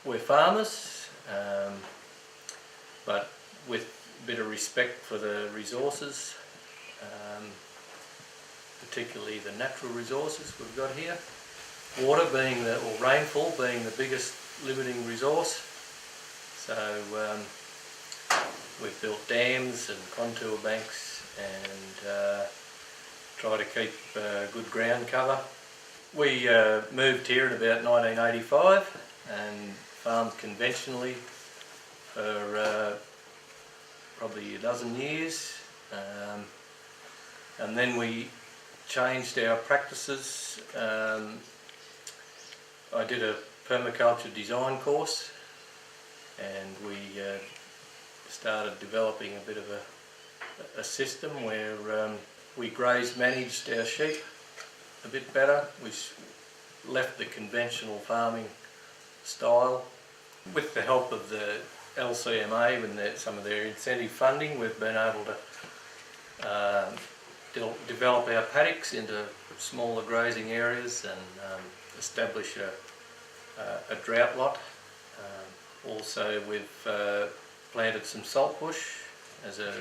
we're farmers, but with a bit of respect for the resources, particularly the natural resources we've got here. Water being or rainfall being the biggest limiting resource. So we've built dams and contour banks and try to keep good ground cover. We moved here in about 1985 and farmed conventionally for probably a dozen years, and then we changed our practices. I did a permaculture design course, and we started developing a bit of a system where we graze managed our sheep a bit better. We left the conventional farming style. With the help of the LCMA and some of their incentive funding, we've been able to develop our paddocks into smaller grazing areas and establish a drought lot. Also we've planted some saltbush as a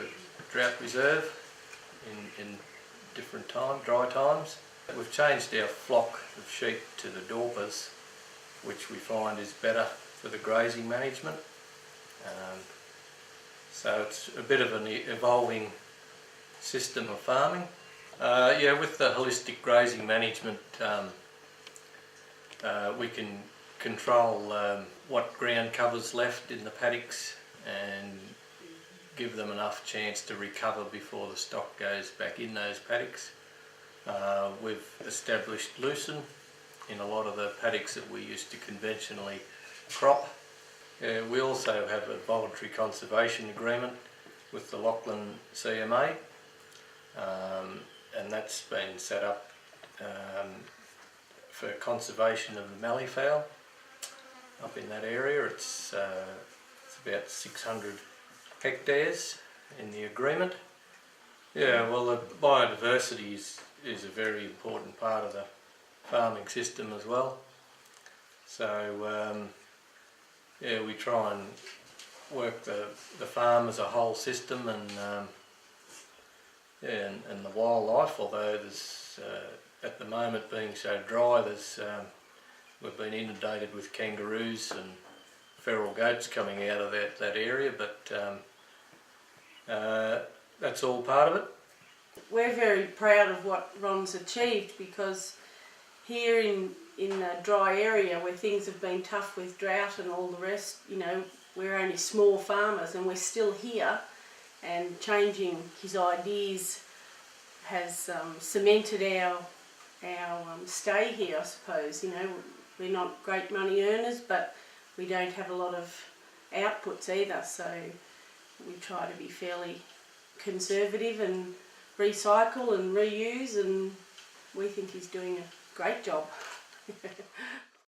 drought reserve in different dry times. We've changed our flock of sheep to the Dorpers, which we find is better for the grazing management. So it's a bit of an evolving system of farming. Yeah, with the holistic grazing management, we can control what ground cover's left in the paddocks and give them enough chance to recover before the stock goes back in those paddocks. We've established lucerne in a lot of the paddocks that we used to conventionally crop. We also have a voluntary conservation agreement with the Lachlan CMA, and that's been set up for conservation of the mallee fowl up in that area. It's about 600 hectares in the agreement. Yeah, well, the biodiversity is a very important part of the farming system as well. So yeah, we try and work the farm as a whole system, and yeah, and the wildlife. Although there's at the moment being so dry, we've been inundated with kangaroos and feral goats coming out of that area, but that's all part of it. We're very proud of what Ron's achieved, because here in a dry area where things have been tough with drought and all the rest, you know, we're only small farmers and we're still here, and changing his ideas has cemented our stay here, I suppose. You know, we're not great money earners, but we don't have a lot of outputs either, so we try to be fairly conservative and recycle and reuse, and we think he's doing a great job.